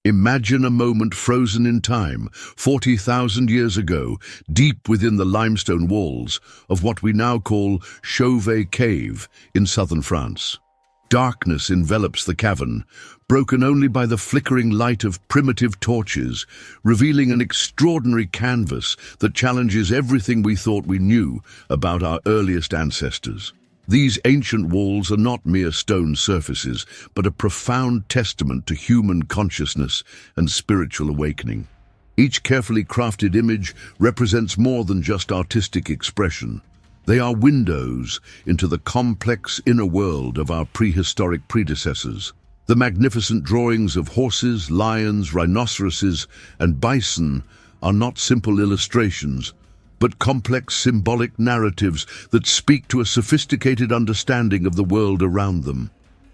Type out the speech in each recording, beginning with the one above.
Imagine a moment frozen in time, 40,000 years ago, deep within the limestone walls of what we now call Chauvet Cave in southern France. Darkness envelops the cavern, broken only by the flickering light of primitive torches, revealing an extraordinary canvas that challenges everything we thought we knew about our earliest ancestors. These ancient walls are not mere stone surfaces, but a profound testament to human consciousness and spiritual awakening. Each carefully crafted image represents more than just artistic expression. They are windows into the complex inner world of our prehistoric predecessors. The magnificent drawings of horses, lions, rhinoceroses, and bison are not simple illustrations, but complex symbolic narratives that speak to a sophisticated understanding of the world around them.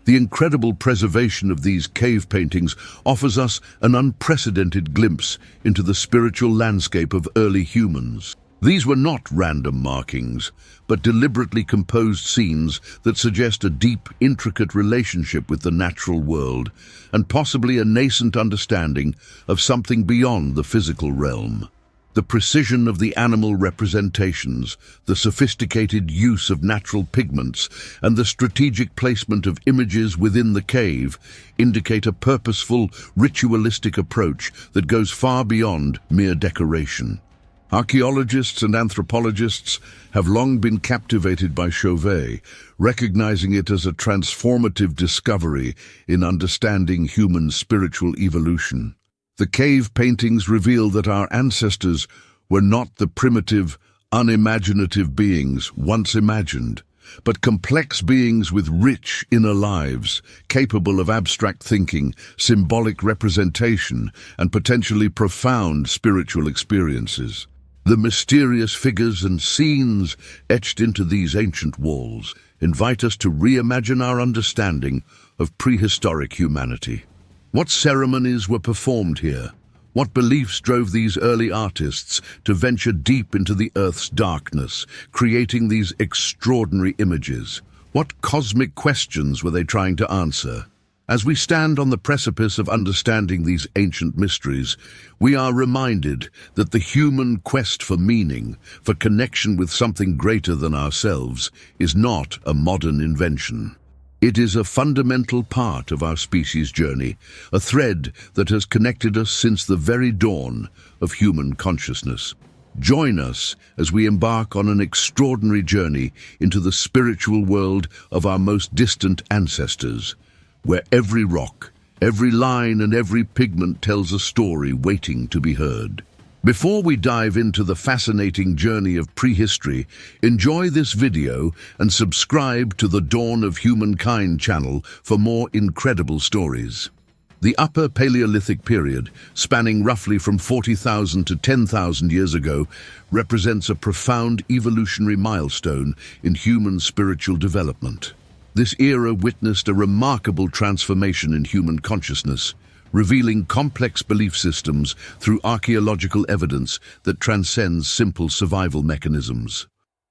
The incredible preservation of these cave paintings offers us an unprecedented glimpse into the spiritual landscape of early humans. These were not random markings, but deliberately composed scenes that suggest a deep, intricate relationship with the natural world, and possibly a nascent understanding of something beyond the physical realm. The precision of the animal representations, the sophisticated use of natural pigments, and the strategic placement of images within the cave indicate a purposeful, ritualistic approach that goes far beyond mere decoration. Archaeologists and anthropologists have long been captivated by Chauvet, recognizing it as a transformative discovery in understanding human spiritual evolution. The cave paintings reveal that our ancestors were not the primitive, unimaginative beings once imagined, but complex beings with rich inner lives, capable of abstract thinking, symbolic representation, and potentially profound spiritual experiences. The mysterious figures and scenes etched into these ancient walls invite us to reimagine our understanding of prehistoric humanity. What ceremonies were performed here? What beliefs drove these early artists to venture deep into the Earth's darkness, creating these extraordinary images? What cosmic questions were they trying to answer? As we stand on the precipice of understanding these ancient mysteries, we are reminded that the human quest for meaning, for connection with something greater than ourselves, is not a modern invention. It is a fundamental part of our species' journey, a thread that has connected us since the very dawn of human consciousness. Join us as we embark on an extraordinary journey into the spiritual world of our most distant ancestors, where every rock, every line and every pigment tells a story waiting to be heard. Before we dive into the fascinating journey of prehistory, enjoy this video and subscribe to the Dawn of Humankind channel for more incredible stories. The Upper Paleolithic period, spanning roughly from 40,000 to 10,000 years ago, represents a profound evolutionary milestone in human spiritual development. This era witnessed a remarkable transformation in human consciousness, revealing complex belief systems through archaeological evidence that transcends simple survival mechanisms.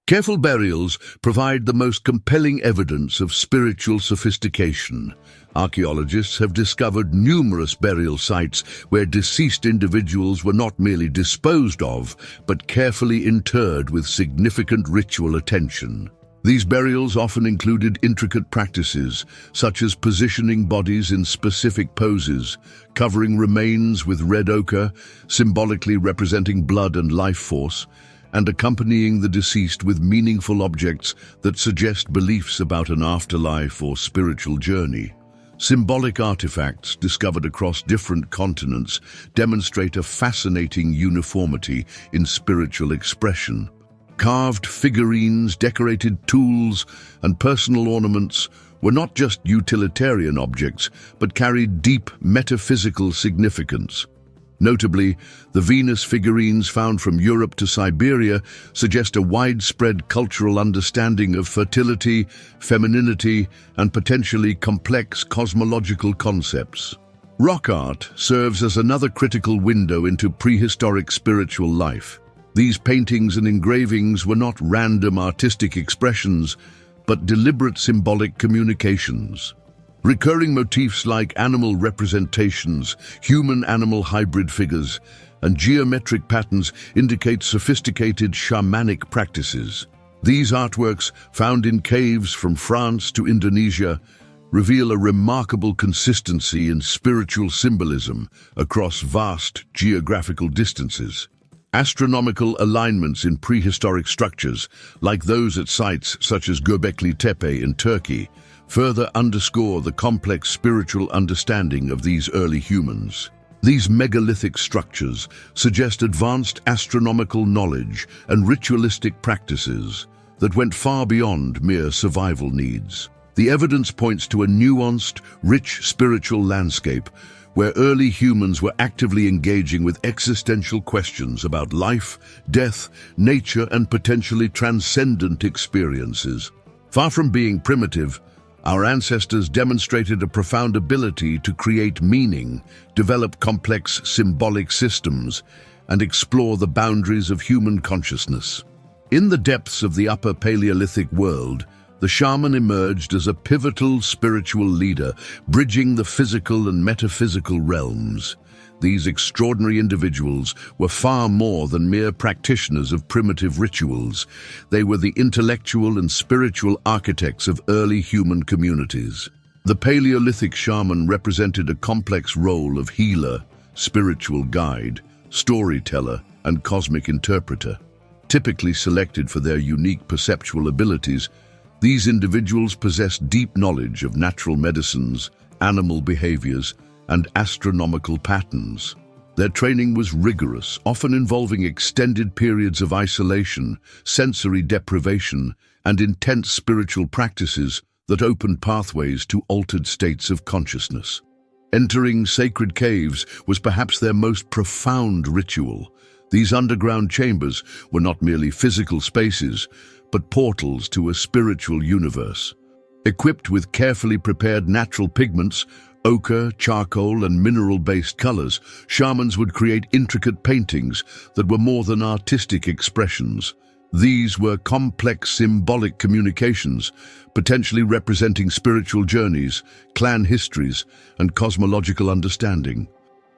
Careful burials provide the most compelling evidence of spiritual sophistication. Archaeologists have discovered numerous burial sites where deceased individuals were not merely disposed of, but carefully interred with significant ritual attention. These burials often included intricate practices, such as positioning bodies in specific poses, covering remains with red ochre, symbolically representing blood and life force, and accompanying the deceased with meaningful objects that suggest beliefs about an afterlife or spiritual journey. Symbolic artifacts discovered across different continents demonstrate a fascinating uniformity in spiritual expression. Carved figurines, decorated tools, and personal ornaments were not just utilitarian objects, but carried deep metaphysical significance. Notably, the Venus figurines found from Europe to Siberia suggest a widespread cultural understanding of fertility, femininity, and potentially complex cosmological concepts. Rock art serves as another critical window into prehistoric spiritual life. These paintings and engravings were not random artistic expressions, but deliberate symbolic communications. Recurring motifs like animal representations, human-animal hybrid figures, and geometric patterns indicate sophisticated shamanic practices. These artworks, found in caves from France to Indonesia, reveal a remarkable consistency in spiritual symbolism across vast geographical distances. Astronomical alignments in prehistoric structures, like those at sites such as Göbekli Tepe in Turkey, further underscore the complex spiritual understanding of these early humans. These megalithic structures suggest advanced astronomical knowledge and ritualistic practices that went far beyond mere survival needs. The evidence points to a nuanced, rich spiritual landscape where early humans were actively engaging with existential questions about life, death, nature, and potentially transcendent experiences. Far from being primitive, our ancestors demonstrated a profound ability to create meaning, develop complex symbolic systems, and explore the boundaries of human consciousness. In the depths of the Upper Paleolithic world, the shaman emerged as a pivotal spiritual leader, bridging the physical and metaphysical realms. These extraordinary individuals were far more than mere practitioners of primitive rituals. They were the intellectual and spiritual architects of early human communities. The Paleolithic shaman represented a complex role of healer, spiritual guide, storyteller, and cosmic interpreter. Typically selected for their unique perceptual abilities, these individuals possessed deep knowledge of natural medicines, animal behaviors, and astronomical patterns. Their training was rigorous, often involving extended periods of isolation, sensory deprivation, and intense spiritual practices that opened pathways to altered states of consciousness. Entering sacred caves was perhaps their most profound ritual. These underground chambers were not merely physical spaces, but portals to a spiritual universe. Equipped with carefully prepared natural pigments, ochre, charcoal, and mineral-based colors, shamans would create intricate paintings that were more than artistic expressions. These were complex symbolic communications, potentially representing spiritual journeys, clan histories, and cosmological understanding.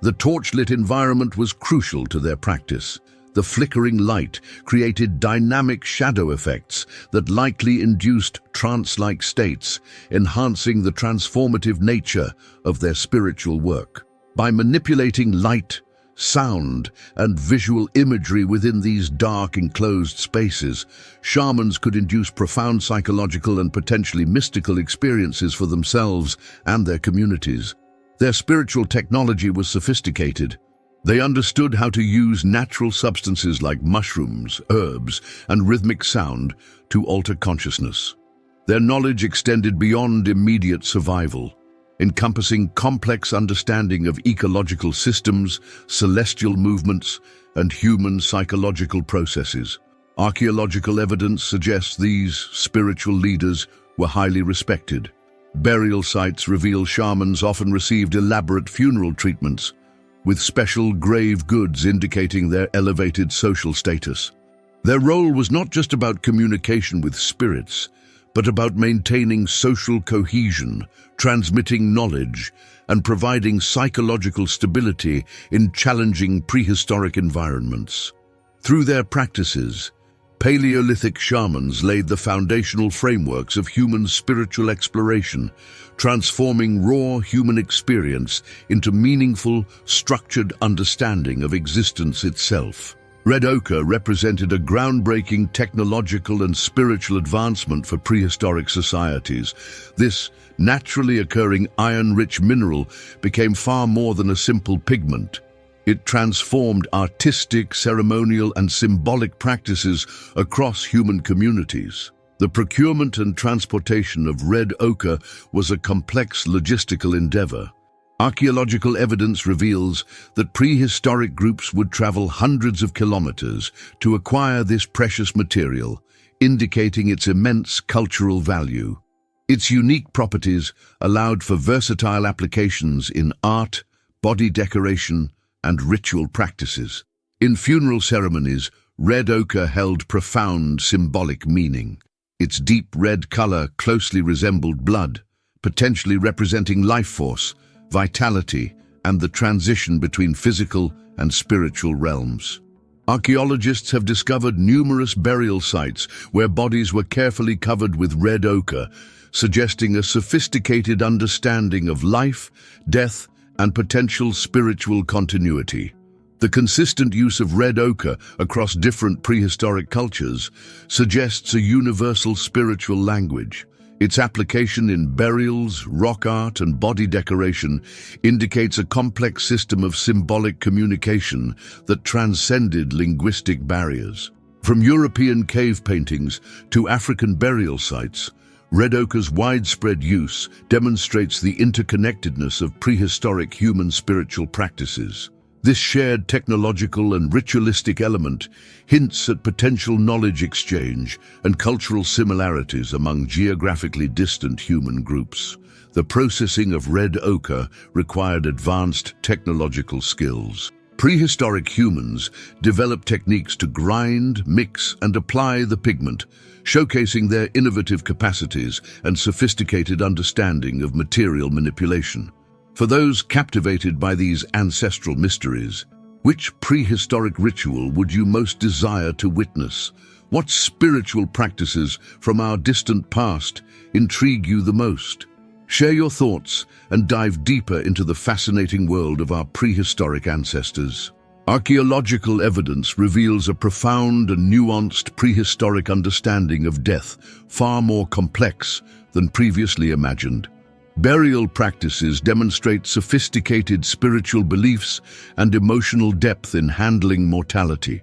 The torchlit environment was crucial to their practice. The flickering light created dynamic shadow effects that likely induced trance-like states, enhancing the transformative nature of their spiritual work. By manipulating light, sound, and visual imagery within these dark, enclosed spaces, shamans could induce profound psychological and potentially mystical experiences for themselves and their communities. Their spiritual technology was sophisticated. They understood how to use natural substances like mushrooms, herbs, and rhythmic sound to alter consciousness. Their knowledge extended beyond immediate survival, encompassing complex understanding of ecological systems, celestial movements, and human psychological processes. Archaeological evidence suggests these spiritual leaders were highly respected. Burial sites reveal shamans often received elaborate funeral treatments, with special grave goods indicating their elevated social status. Their role was not just about communication with spirits, but about maintaining social cohesion, transmitting knowledge, and providing psychological stability in challenging prehistoric environments. Through their practices, Paleolithic shamans laid the foundational frameworks of human spiritual exploration, transforming raw human experience into meaningful, structured understanding of existence itself. Red ochre represented a groundbreaking technological and spiritual advancement for prehistoric societies. This naturally occurring iron-rich mineral became far more than a simple pigment. It transformed artistic, ceremonial, and symbolic practices across human communities. The procurement and transportation of red ochre was a complex logistical endeavor. Archaeological evidence reveals that prehistoric groups would travel hundreds of kilometers to acquire this precious material, indicating its immense cultural value. Its unique properties allowed for versatile applications in art, body decoration, and ritual practices. In funeral ceremonies, red ochre held profound symbolic meaning. Its deep red color closely resembled blood, potentially representing life force, vitality, and the transition between physical and spiritual realms. Archaeologists have discovered numerous burial sites where bodies were carefully covered with red ochre, suggesting a sophisticated understanding of life, death, and potential spiritual continuity. The consistent use of red ochre across different prehistoric cultures suggests a universal spiritual language. Its application in burials, rock art, and body decoration indicates a complex system of symbolic communication that transcended linguistic barriers. From European cave paintings to African burial sites, red ochre's widespread use demonstrates the interconnectedness of prehistoric human spiritual practices. This shared technological and ritualistic element hints at potential knowledge exchange and cultural similarities among geographically distant human groups. The processing of red ochre required advanced technological skills. Prehistoric humans developed techniques to grind, mix, and apply the pigment, showcasing their innovative capacities and sophisticated understanding of material manipulation. For those captivated by these ancestral mysteries, which prehistoric ritual would you most desire to witness? What spiritual practices from our distant past intrigue you the most? Share your thoughts and dive deeper into the fascinating world of our prehistoric ancestors. Archaeological evidence reveals a profound and nuanced prehistoric understanding of death, far more complex than previously imagined. Burial practices demonstrate sophisticated spiritual beliefs and emotional depth in handling mortality.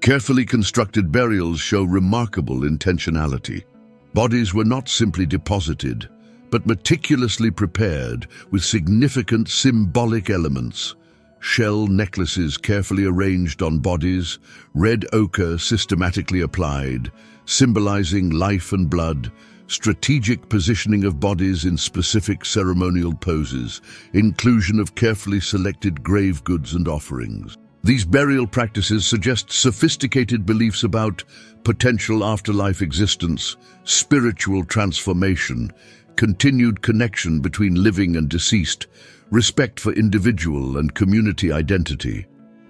Carefully constructed burials show remarkable intentionality. Bodies were not simply deposited, but meticulously prepared with significant symbolic elements. Shell necklaces carefully arranged on bodies, red ochre systematically applied, symbolizing life and blood, strategic positioning of bodies in specific ceremonial poses, inclusion of carefully selected grave goods and offerings. These burial practices suggest sophisticated beliefs about potential afterlife existence, spiritual transformation, continued connection between living and deceased, respect for individual and community identity.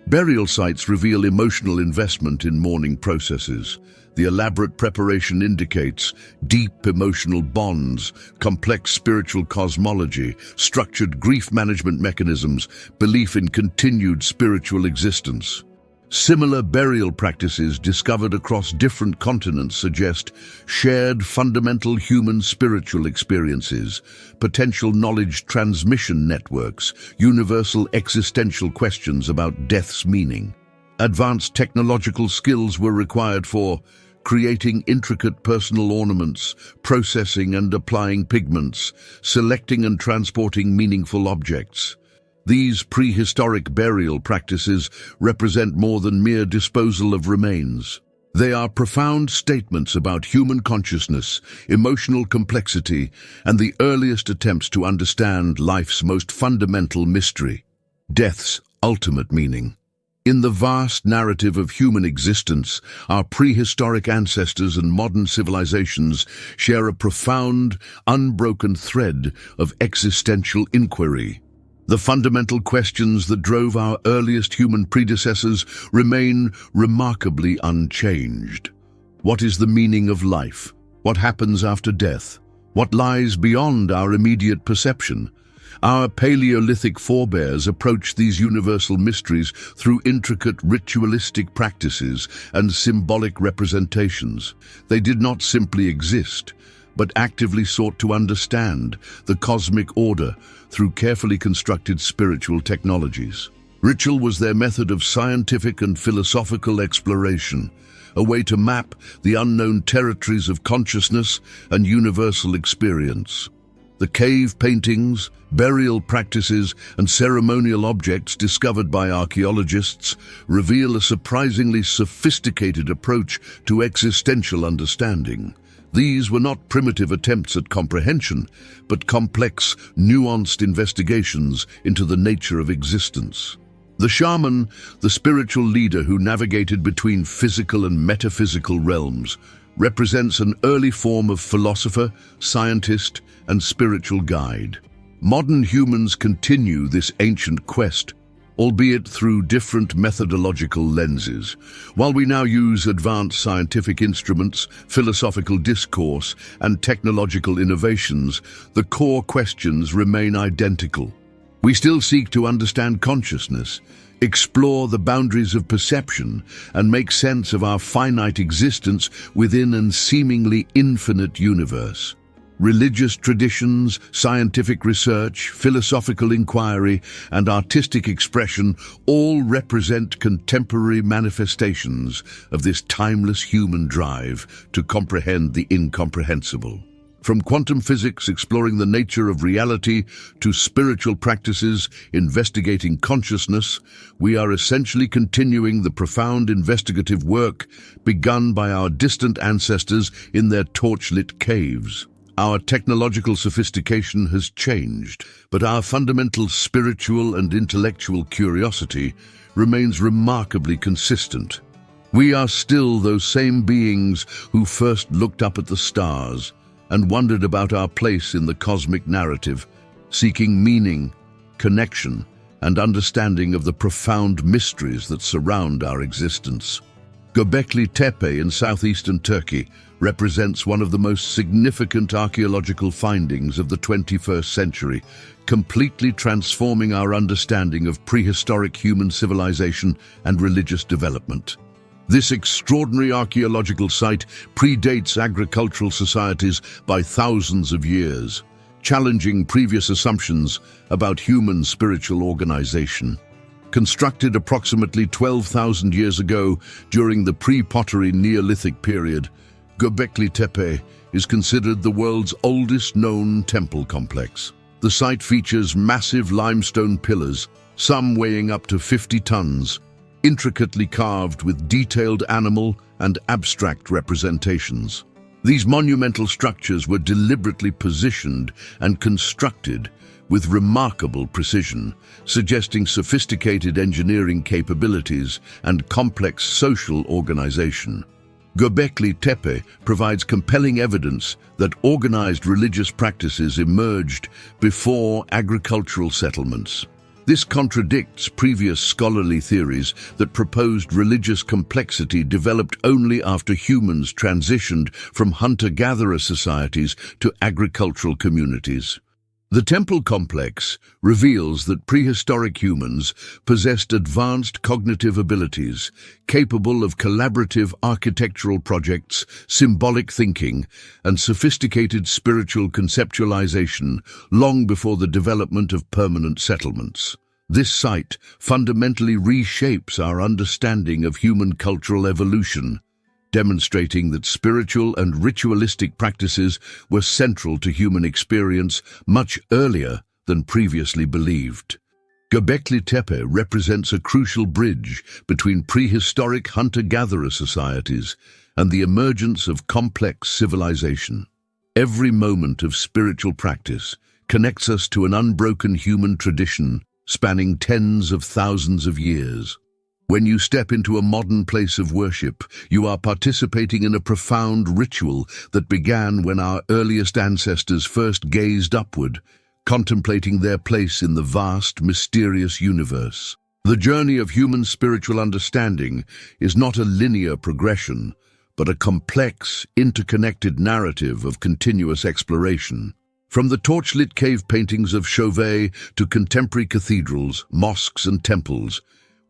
Burial sites reveal emotional investment in mourning processes. The elaborate preparation indicates deep emotional bonds, complex spiritual cosmology, structured grief management mechanisms, belief in continued spiritual existence. Similar burial practices discovered across different continents suggest shared fundamental human spiritual experiences, potential knowledge transmission networks, universal existential questions about death's meaning. Advanced technological skills were required for creating intricate personal ornaments, processing and applying pigments, selecting and transporting meaningful objects. These prehistoric burial practices represent more than mere disposal of remains. They are profound statements about human consciousness, emotional complexity, and the earliest attempts to understand life's most fundamental mystery, death's ultimate meaning. In the vast narrative of human existence, our prehistoric ancestors and modern civilizations share a profound, unbroken thread of existential inquiry. The fundamental questions that drove our earliest human predecessors remain remarkably unchanged. What is the meaning of life? What happens after death? What lies beyond our immediate perception? Our Paleolithic forebears approached these universal mysteries through intricate ritualistic practices and symbolic representations. They did not simply exist, but actively sought to understand the cosmic order through carefully constructed spiritual technologies. Ritual was their method of scientific and philosophical exploration, a way to map the unknown territories of consciousness and universal experience. The cave paintings, burial practices, and ceremonial objects discovered by archaeologists reveal a surprisingly sophisticated approach to existential understanding. These were not primitive attempts at comprehension, but complex, nuanced investigations into the nature of existence. The shaman, the spiritual leader who navigated between physical and metaphysical realms, represents an early form of philosopher, scientist, and spiritual guide. Modern humans continue this ancient quest, albeit through different methodological lenses. While we now use advanced scientific instruments, philosophical discourse, and technological innovations, the core questions remain identical. We still seek to understand consciousness, explore the boundaries of perception, and make sense of our finite existence within an seemingly infinite universe. Religious traditions, scientific research, philosophical inquiry, and artistic expression all represent contemporary manifestations of this timeless human drive to comprehend the incomprehensible. From quantum physics exploring the nature of reality to spiritual practices investigating consciousness, we are essentially continuing the profound investigative work begun by our distant ancestors in their torchlit caves. Our technological sophistication has changed, but our fundamental spiritual and intellectual curiosity remains remarkably consistent. We are still those same beings who first looked up at the stars and wondered about our place in the cosmic narrative, seeking meaning, connection, and understanding of the profound mysteries that surround our existence. Göbekli Tepe in southeastern Turkey represents one of the most significant archaeological findings of the 21st century, completely transforming our understanding of prehistoric human civilization and religious development. This extraordinary archaeological site predates agricultural societies by thousands of years, challenging previous assumptions about human spiritual organization. Constructed approximately 12,000 years ago during the pre-pottery Neolithic period, Göbekli Tepe is considered the world's oldest known temple complex. The site features massive limestone pillars, some weighing up to 50 tons, intricately carved with detailed animal and abstract representations. These monumental structures were deliberately positioned and constructed with remarkable precision, suggesting sophisticated engineering capabilities and complex social organization. Göbekli Tepe provides compelling evidence that organized religious practices emerged before agricultural settlements. This contradicts previous scholarly theories that proposed religious complexity developed only after humans transitioned from hunter-gatherer societies to agricultural communities. The temple complex reveals that prehistoric humans possessed advanced cognitive abilities, capable of collaborative architectural projects, symbolic thinking, and sophisticated spiritual conceptualization long before the development of permanent settlements. This site fundamentally reshapes our understanding of human cultural evolution, demonstrating that spiritual and ritualistic practices were central to human experience much earlier than previously believed. Göbekli Tepe represents a crucial bridge between prehistoric hunter-gatherer societies and the emergence of complex civilization. Every moment of spiritual practice connects us to an unbroken human tradition spanning tens of thousands of years. When you step into a modern place of worship, you are participating in a profound ritual that began when our earliest ancestors first gazed upward, contemplating their place in the vast, mysterious universe. The journey of human spiritual understanding is not a linear progression, but a complex, interconnected narrative of continuous exploration. From the torchlit cave paintings of Chauvet to contemporary cathedrals, mosques, and temples,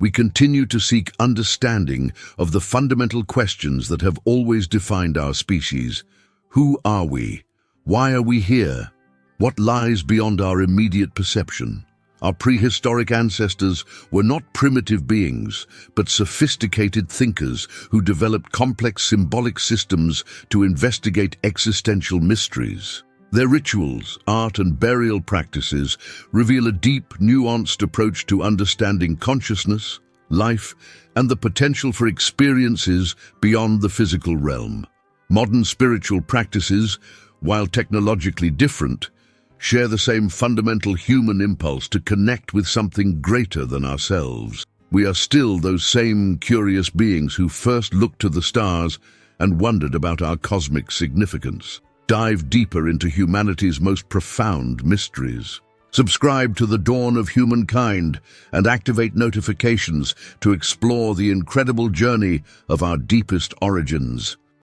we continue to seek understanding of the fundamental questions that have always defined our species. Who are we? Why are we here? What lies beyond our immediate perception? Our prehistoric ancestors were not primitive beings, but sophisticated thinkers who developed complex symbolic systems to investigate existential mysteries. Their rituals, art, and burial practices reveal a deep, nuanced approach to understanding consciousness, life, and the potential for experiences beyond the physical realm. Modern spiritual practices, while technologically different, share the same fundamental human impulse to connect with something greater than ourselves. We are still those same curious beings who first looked to the stars and wondered about our cosmic significance. Dive deeper into humanity's most profound mysteries. Subscribe to the Dawn of Humankind and activate notifications to explore the incredible journey of our deepest origins.